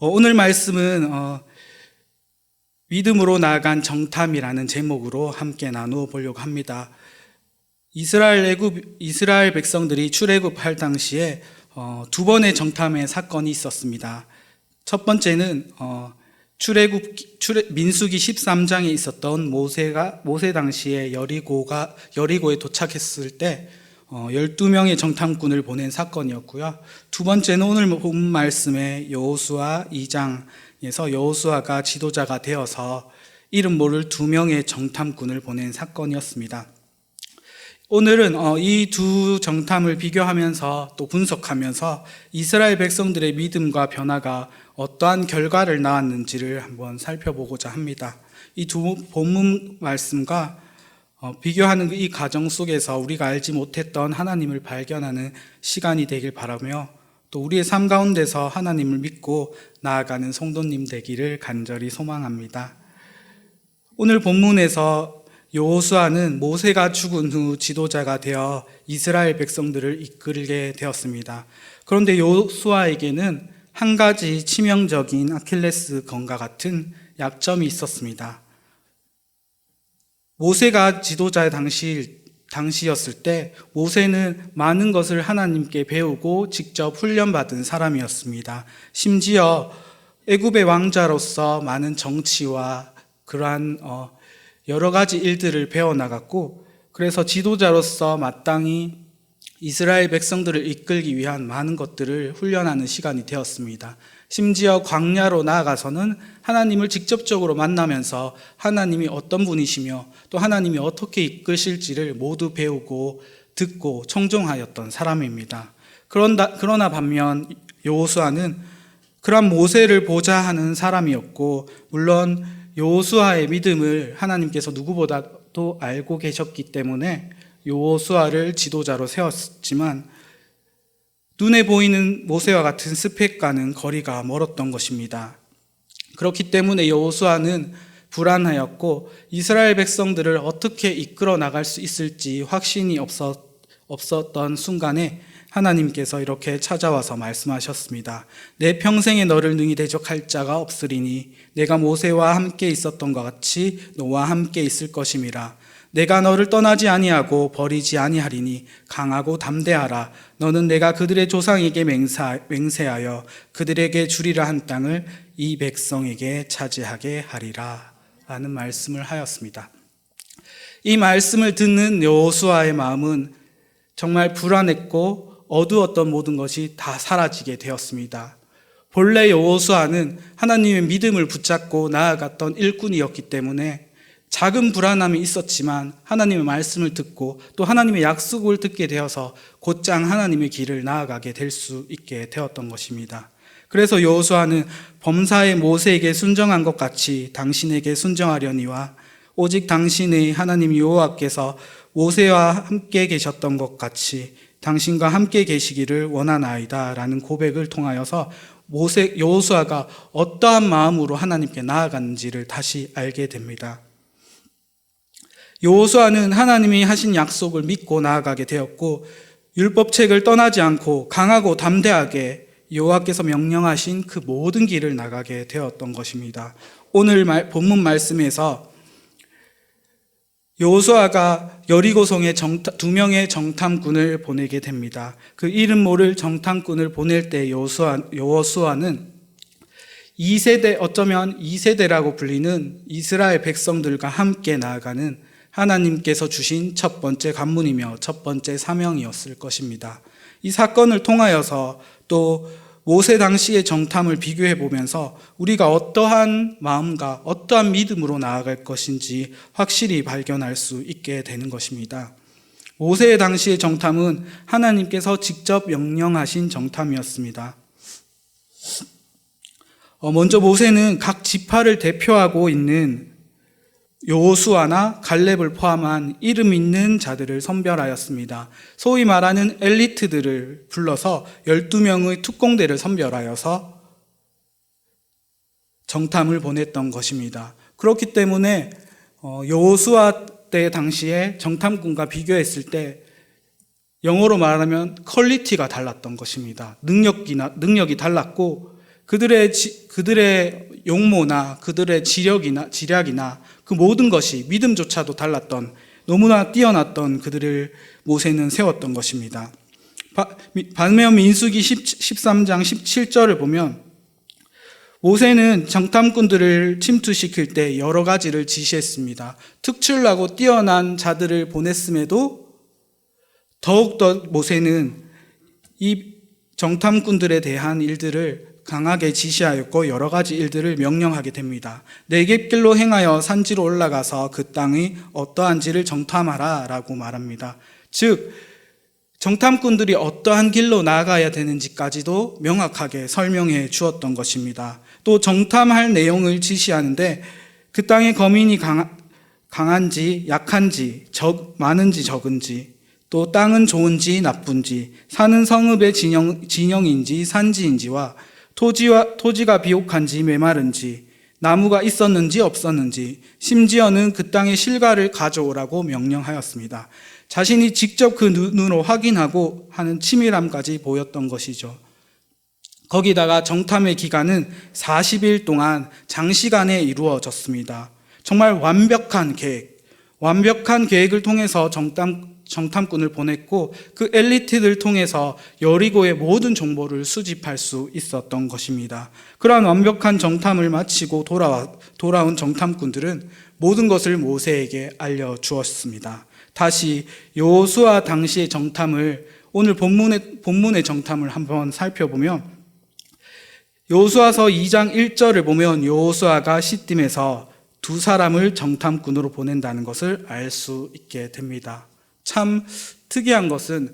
오늘 말씀은 믿음으로 나아간 정탐이라는 제목으로 함께 나누어 보려고 합니다. 이스라엘 백성들이 출애굽할 당시에 두 번의 정탐의 사건이 있었습니다. 첫 번째는 민수기 13장에 있었던 모세 당시에 여리고에 도착했을 때 12명의 정탐꾼을 보낸 사건이었고요. 두 번째는 오늘 본 말씀의 여호수아 2장에서 여호수아가 지도자가 되어서 이름 모를 2명의 정탐꾼을 보낸 사건이었습니다. 오늘은 이 두 정탐을 비교하면서 또 분석하면서 이스라엘 백성들의 믿음과 변화가 어떠한 결과를 낳았는지를 한번 살펴보고자 합니다. 이 두 본문 말씀과 비교하는 이 과정 속에서 우리가 알지 못했던 하나님을 발견하는 시간이 되길 바라며 또 우리의 삶 가운데서 하나님을 믿고 나아가는 성도님 되기를 간절히 소망합니다. 오늘 본문에서 여호수아는 모세가 죽은 후 지도자가 되어 이스라엘 백성들을 이끌게 되었습니다. 그런데 여호수아에게는 한 가지 치명적인 아킬레스건과 같은 약점이 있었습니다. 모세가 지도자 당시였을 때 모세는 많은 것을 하나님께 배우고 직접 훈련받은 사람이었습니다. 심지어 애굽의 왕자로서 많은 정치와 그러한 여러 가지 일들을 배워나갔고, 그래서 지도자로서 마땅히 이스라엘 백성들을 이끌기 위한 많은 것들을 훈련하는 시간이 되었습니다. 심지어 광야로 나아가서는 하나님을 직접적으로 만나면서 하나님이 어떤 분이시며 또 하나님이 어떻게 이끄실지를 모두 배우고 듣고 청종하였던 사람입니다. 그러나 반면 여호수아는 그런 모세를 보자 하는 사람이었고, 물론 여호수아의 믿음을 하나님께서 누구보다도 알고 계셨기 때문에 여호수아를 지도자로 세웠지만 눈에 보이는 모세와 같은 스펙과는 거리가 멀었던 것입니다. 그렇기 때문에 여호수아는 불안하였고 이스라엘 백성들을 어떻게 이끌어 나갈 수 있을지 확신이 없었던 순간에 하나님께서 이렇게 찾아와서 말씀하셨습니다. 내 평생에 너를 능히 대적할 자가 없으리니 내가 모세와 함께 있었던 것 같이 너와 함께 있을 것임이라. 내가 너를 떠나지 아니하고 버리지 아니하리니 강하고 담대하라. 너는 내가 그들의 조상에게 맹세하여 그들에게 주리라 한 땅을 이 백성에게 차지하게 하리라 라는 말씀을 하였습니다. 이 말씀을 듣는 여호수아의 마음은 정말 불안했고 어두웠던 모든 것이 다 사라지게 되었습니다. 본래 여호수아는 하나님의 믿음을 붙잡고 나아갔던 일꾼이었기 때문에 작은 불안함이 있었지만 하나님의 말씀을 듣고 또 하나님의 약속을 듣게 되어서 곧장 하나님의 길을 나아가게 될 수 있게 되었던 것입니다. 그래서 여호수아는 범사의 모세에게 순정한 것 같이 당신에게 순정하려니와 오직 당신의 하나님 여호와께서 모세와 함께 계셨던 것 같이 당신과 함께 계시기를 원하나이다 라는 고백을 통하여서 여호수아가 어떠한 마음으로 하나님께 나아갔는지를 다시 알게 됩니다. 여호수아는 하나님이 하신 약속을 믿고 나아가게 되었고 율법책을 떠나지 않고 강하고 담대하게 여호와께서 명령하신 그 모든 길을 나가게 되었던 것입니다. 오늘 본문 말씀에서 여호수아가 여리고성에 2명의 정탐꾼을 보내게 됩니다. 그 이름 모를 정탐꾼을 보낼 때 여호수아는 2세대, 어쩌면 2세대라고 불리는 이스라엘 백성들과 함께 나아가는 하나님께서 주신 첫 번째 관문이며 첫 번째 사명이었을 것입니다. 이 사건을 통하여서 또 모세 당시의 정탐을 비교해 보면서 우리가 어떠한 마음과 어떠한 믿음으로 나아갈 것인지 확실히 발견할 수 있게 되는 것입니다. 모세 당시의 정탐은 하나님께서 직접 명령하신 정탐이었습니다. 먼저 모세는 각 지파를 대표하고 있는 여호수아나 갈렙을 포함한 이름 있는 자들을 선별하였습니다. 소위 말하는 엘리트들을 불러서 12명의 특공대를 선별하여서 정탐을 보냈던 것입니다. 그렇기 때문에 여호수아 때 당시에 정탐꾼과 비교했을 때 영어로 말하면 퀄리티가 달랐던 것입니다. 능력이 달랐고 그들의 용모나 그들의 지략이나 그 모든 것이 믿음조차도 달랐던, 너무나 뛰어났던 그들을 모세는 세웠던 것입니다. 반면 민수기 13장 17절을 보면 모세는 정탐꾼들을 침투시킬 때 여러 가지를 지시했습니다. 특출나고 뛰어난 자들을 보냈음에도 더욱더 모세는 이 정탐꾼들에 대한 일들을 강하게 지시하였고 여러 가지 일들을 명령하게 됩니다. 네겝길로 행하여 산지로 올라가서 그 땅이 어떠한지를 정탐하라 라고 말합니다. 즉 정탐꾼들이 어떠한 길로 나아가야 되는지까지도 명확하게 설명해 주었던 것입니다. 또 정탐할 내용을 지시하는데 그 땅의 거민이 강한지 약한지 많은지 적은지, 또 땅은 좋은지 나쁜지, 사는 성읍의 진영인지 산지인지와 토지가 비옥한지 메마른지, 나무가 있었는지 없었는지, 심지어는 그 땅의 실과를 가져오라고 명령하였습니다. 자신이 직접 그 눈으로 확인하고 하는 치밀함까지 보였던 것이죠. 거기다가 정탐의 기간은 40일 동안 장시간에 이루어졌습니다. 정말 완벽한 계획을 통해서 정탐꾼을 보냈고 그 엘리트들 통해서 여리고의 모든 정보를 수집할 수 있었던 것입니다. 그러한 완벽한 정탐을 마치고 돌아온 정탐꾼들은 모든 것을 모세에게 알려주었습니다. 다시 여호수아 당시의 정탐을, 오늘 본문의 정탐을 한번 살펴보면 여호수아서 2장 1절을 보면 여호수아가 시딤에서 2사람을 정탐꾼으로 보낸다는 것을 알 수 있게 됩니다. 참 특이한 것은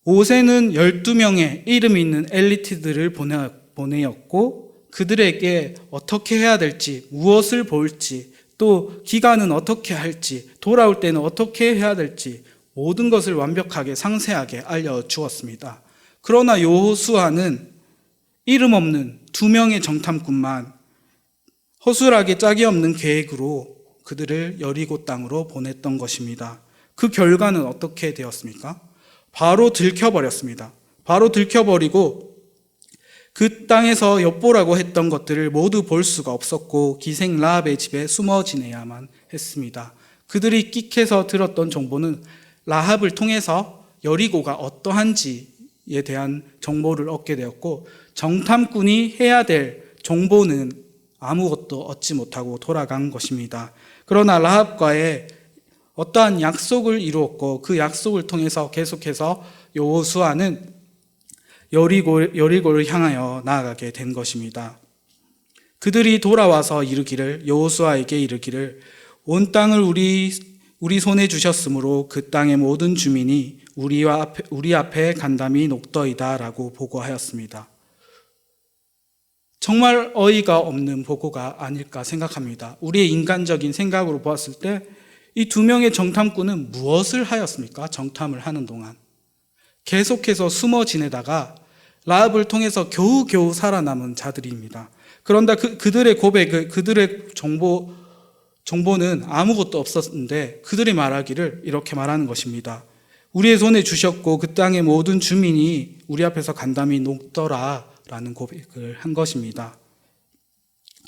모세는 12명의 이름 있는 엘리트들을 보내었고 그들에게 어떻게 해야 될지, 무엇을 볼지, 또 기간은 어떻게 할지, 돌아올 때는 어떻게 해야 될지 모든 것을 완벽하게 상세하게 알려주었습니다. 그러나 여호수아는 이름 없는 2명의 정탐꾼만 허술하게 짝이 없는 계획으로 그들을 여리고 땅으로 보냈던 것입니다. 그 결과는 어떻게 되었습니까? 바로 들켜버렸습니다. 바로 들켜버리고 그 땅에서 엿보라고 했던 것들을 모두 볼 수가 없었고 기생 라합의 집에 숨어 지내야만 했습니다. 그들이 끽해서 들었던 정보는 라합을 통해서 여리고가 어떠한지에 대한 정보를 얻게 되었고 정탐꾼이 해야 될 정보는 아무것도 얻지 못하고 돌아간 것입니다. 그러나 라합과의 어떠한 약속을 이루었고 그 약속을 통해서 계속해서 여호수아는 여리고를 향하여 나아가게 된 것입니다. 그들이 돌아와서 여호수아에게 이르기를 온 땅을 우리 손에 주셨으므로 그 땅의 모든 주민이 우리 앞에 간담이 녹더이다 라고 보고하였습니다. 정말 어이가 없는 보고가 아닐까 생각합니다. 우리의 인간적인 생각으로 보았을 때 이 2명의 정탐꾼은 무엇을 하였습니까? 정탐을 하는 동안 계속해서 숨어 지내다가 라합을 통해서 겨우겨우 살아남은 자들입니다. 그런데 그들의 고백, 그들의 정보는 아무것도 없었는데 그들이 말하기를 이렇게 말하는 것입니다. 우리의 손에 주셨고 그 땅의 모든 주민이 우리 앞에서 간담이 녹더라 라는 고백을 한 것입니다.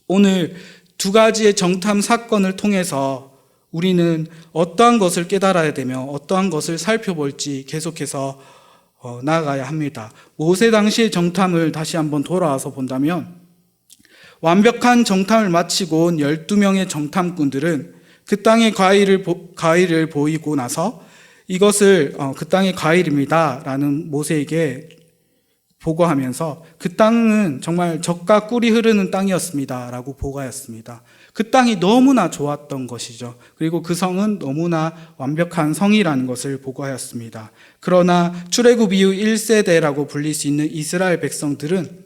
오늘 2가지의 정탐 사건을 통해서 우리는 어떠한 것을 깨달아야 되며 어떠한 것을 살펴볼지 계속해서 나아가야 합니다. 모세 당시의 정탐을 다시 한번 돌아와서 본다면 완벽한 정탐을 마치고 온 12명의 정탐꾼들은 그 땅의 과일을 보이고 나서 이것을 그 땅의 과일입니다 라는 모세에게 보고하면서 그 땅은 정말 젖과 꿀이 흐르는 땅이었습니다 라고 보고하였습니다. 그 땅이 너무나 좋았던 것이죠. 그리고 그 성은 너무나 완벽한 성이라는 것을 보고하였습니다. 그러나 출애굽 이후 1세대라고 불릴 수 있는 이스라엘 백성들은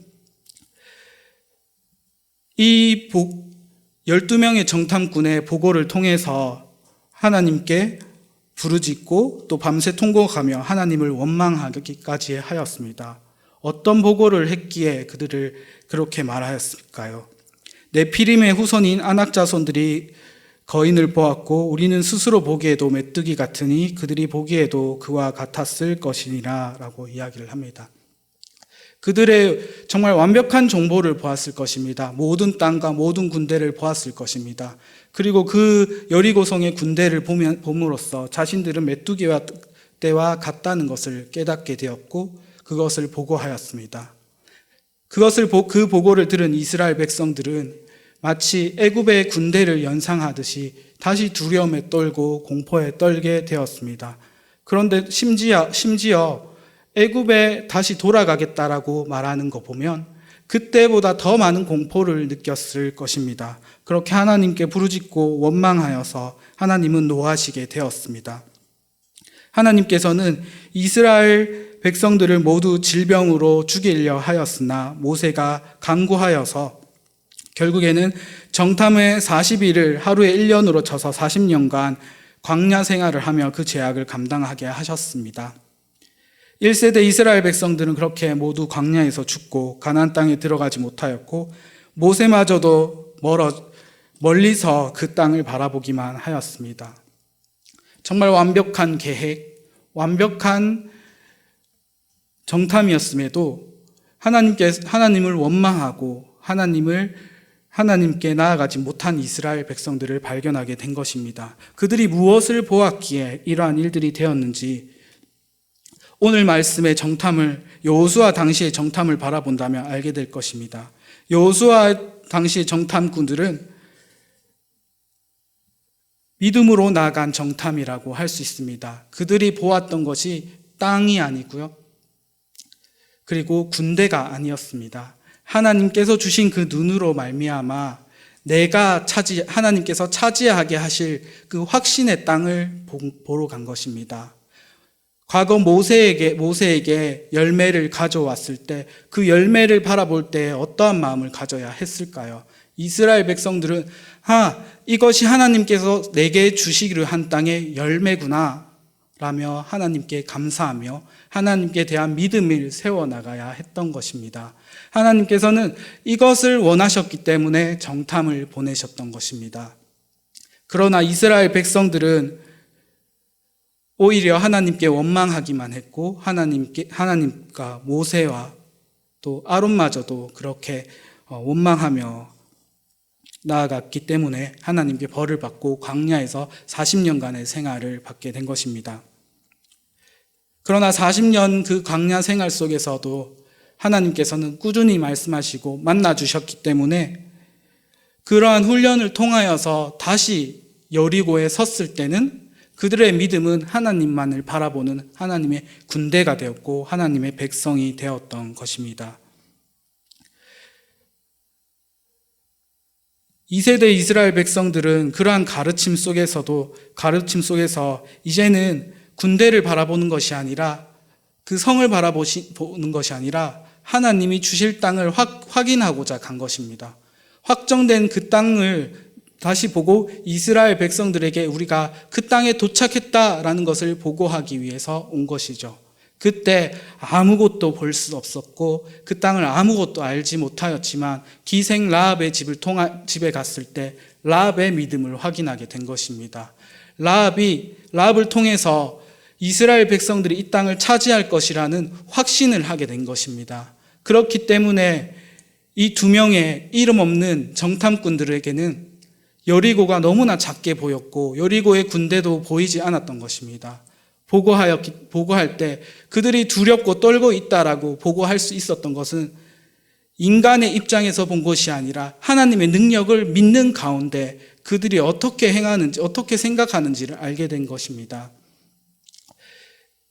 이 12명의 정탐꾼의 보고를 통해서 하나님께 부르짖고 또 밤새 통곡하며 하나님을 원망하기까지 하였습니다. 어떤 보고를 했기에 그들을 그렇게 말하였을까요? 네피림의 후손인 아낙 자손들이 거인을 보았고 우리는 스스로 보기에도 메뚜기 같으니 그들이 보기에도 그와 같았을 것이니라 라고 이야기를 합니다. 그들의 정말 완벽한 정보를 보았을 것입니다. 모든 땅과 모든 군대를 보았을 것입니다. 그리고 그 여리고성의 군대를 봄으로써 자신들은 메뚜기와 떼와 같다는 것을 깨닫게 되었고 그것을 보고하였습니다. 그 보고를 들은 이스라엘 백성들은 마치 애굽의 군대를 연상하듯이 다시 두려움에 떨고 공포에 떨게 되었습니다. 그런데 심지어 애굽에 다시 돌아가겠다라고 말하는 거 보면 그때보다 더 많은 공포를 느꼈을 것입니다. 그렇게 하나님께 부르짖고 원망하여서 하나님은 노하시게 되었습니다. 하나님께서는 이스라엘 백성들을 모두 질병으로 죽이려 하였으나 모세가 간구하여서 결국에는 정탐의 40일을 하루에 1년으로 쳐서 40년간 광야 생활을 하며 그 죄악을 감당하게 하셨습니다. 1세대 이스라엘 백성들은 그렇게 모두 광야에서 죽고 가나안 땅에 들어가지 못하였고 모세마저도 멀리서 그 땅을 바라보기만 하였습니다. 정말 완벽한 계획, 완벽한 정탐이었음에도 하나님을 원망하고 하나님께 나아가지 못한 이스라엘 백성들을 발견하게 된 것입니다. 그들이 무엇을 보았기에 이러한 일들이 되었는지 오늘 말씀의 여호수아 당시의 정탐을 바라본다면 알게 될 것입니다. 여호수아 당시의 정탐꾼들은 믿음으로 나간 정탐이라고 할 수 있습니다. 그들이 보았던 것이 땅이 아니고요. 그리고 군대가 아니었습니다. 하나님께서 주신 그 눈으로 말미암아 하나님께서 차지하게 하실 그 확신의 땅을 보러 간 것입니다. 과거 모세에게 열매를 가져왔을 때 그 열매를 바라볼 때 어떠한 마음을 가져야 했을까요? 이스라엘 백성들은 이것이 하나님께서 내게 주시기로 한 땅의 열매구나 라며 하나님께 감사하며 하나님께 대한 믿음을 세워나가야 했던 것입니다. 하나님께서는 이것을 원하셨기 때문에 정탐을 보내셨던 것입니다. 그러나 이스라엘 백성들은 오히려 하나님께 원망하기만 했고 하나님과 모세와 또 아론마저도 그렇게 원망하며 나아갔기 때문에 하나님께 벌을 받고 광야에서 40년간의 생활을 받게 된 것입니다. 그러나 40년 그 광야 생활 속에서도 하나님께서는 꾸준히 말씀하시고 만나주셨기 때문에 그러한 훈련을 통하여서 다시 여리고에 섰을 때는 그들의 믿음은 하나님만을 바라보는 하나님의 군대가 되었고 하나님의 백성이 되었던 것입니다. 2세대 이스라엘 백성들은 그러한 가르침 속에서 이제는 군대를 바라보는 것이 아니라 그 성을 바라보는 것이 아니라 하나님이 주실 땅을 확인하고자 간 것입니다. 확정된 그 땅을 다시 보고 이스라엘 백성들에게 우리가 그 땅에 도착했다라는 것을 보고하기 위해서 온 것이죠. 그때 아무것도 볼 수 없었고 그 땅을 아무것도 알지 못하였지만 기생 라합의 집에 갔을 때 라합의 믿음을 확인하게 된 것입니다. 라합을 통해서 이스라엘 백성들이 이 땅을 차지할 것이라는 확신을 하게 된 것입니다. 그렇기 때문에 이 두 명의 이름 없는 정탐꾼들에게는 여리고가 너무나 작게 보였고 여리고의 군대도 보이지 않았던 것입니다. 보고할 때 그들이 두렵고 떨고 있다라고 보고할 수 있었던 것은 인간의 입장에서 본 것이 아니라 하나님의 능력을 믿는 가운데 그들이 어떻게 행하는지, 어떻게 생각하는지를 알게 된 것입니다.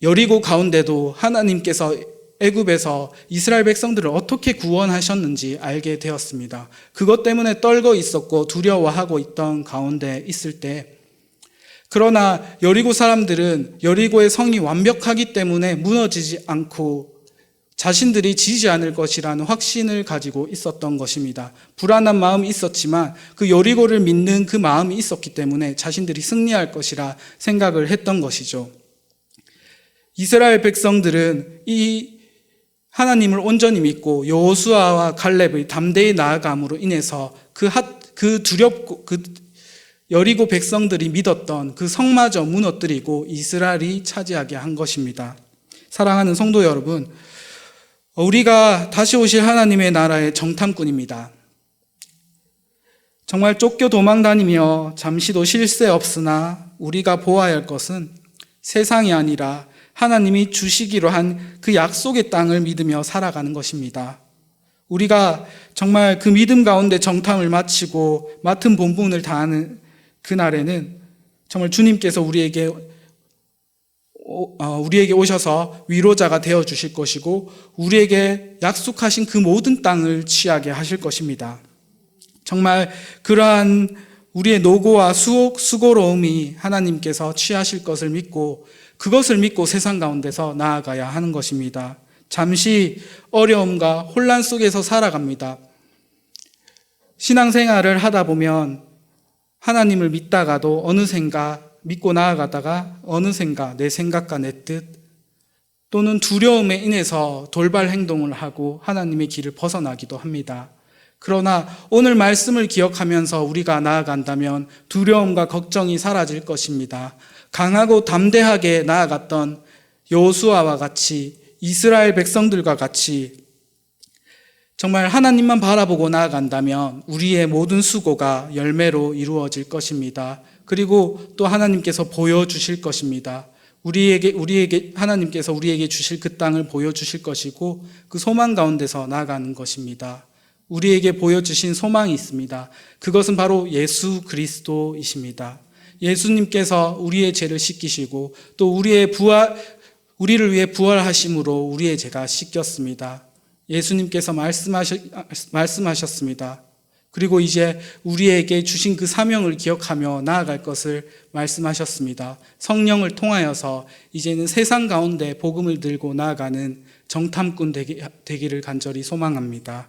여리고 가운데도 하나님께서 애굽에서 이스라엘 백성들을 어떻게 구원하셨는지 알게 되었습니다. 그것 때문에 떨고 있었고 두려워하고 있던 가운데 있을 때 그러나 여리고 사람들은 여리고의 성이 완벽하기 때문에 무너지지 않고 자신들이 지지 않을 것이라는 확신을 가지고 있었던 것입니다. 불안한 마음이 있었지만 그 여리고를 믿는 그 마음이 있었기 때문에 자신들이 승리할 것이라 생각을 했던 것이죠. 이스라엘 백성들은 이 하나님을 온전히 믿고 여호수아와 갈렙의 담대히 나아감으로 인해서 그 두렵고 그 여리고 백성들이 믿었던 그 성마저 무너뜨리고 이스라엘이 차지하게 한 것입니다. 사랑하는 성도 여러분, 우리가 다시 오실 하나님의 나라의 정탐꾼입니다. 정말 쫓겨 도망다니며 잠시도 쉴 새 없으나 우리가 보아야 할 것은 세상이 아니라 하나님이 주시기로 한 그 약속의 땅을 믿으며 살아가는 것입니다. 우리가 정말 그 믿음 가운데 정탐을 마치고 맡은 본분을 다하는 그날에는 정말 주님께서 우리에게 오셔서 위로자가 되어 주실 것이고 우리에게 약속하신 그 모든 땅을 취하게 하실 것입니다. 정말 그러한 우리의 노고와 수고로움이 하나님께서 취하실 것을 믿고 그것을 믿고 세상 가운데서 나아가야 하는 것입니다. 잠시 어려움과 혼란 속에서 살아갑니다. 신앙생활을 하다 보면 하나님을 믿다가도 어느샌가 믿고 나아가다가 어느샌가 내 생각과 내 뜻 또는 두려움에 인해서 돌발 행동을 하고 하나님의 길을 벗어나기도 합니다. 그러나 오늘 말씀을 기억하면서 우리가 나아간다면 두려움과 걱정이 사라질 것입니다. 강하고 담대하게 나아갔던 여호수아와 같이 이스라엘 백성들과 같이 정말 하나님만 바라보고 나아간다면 우리의 모든 수고가 열매로 이루어질 것입니다. 그리고 또 하나님께서 보여주실 것입니다. 하나님께서 우리에게 주실 그 땅을 보여주실 것이고 그 소망 가운데서 나아가는 것입니다. 우리에게 보여주신 소망이 있습니다. 그것은 바로 예수 그리스도이십니다. 예수님께서 우리의 죄를 씻기시고 또 우리를 위해 부활하심으로 우리의 죄가 씻겼습니다. 예수님께서 말씀하셨습니다. 그리고 이제 우리에게 주신 그 사명을 기억하며 나아갈 것을 말씀하셨습니다. 성령을 통하여서 이제는 세상 가운데 복음을 들고 나아가는 정탐꾼 되기를 간절히 소망합니다.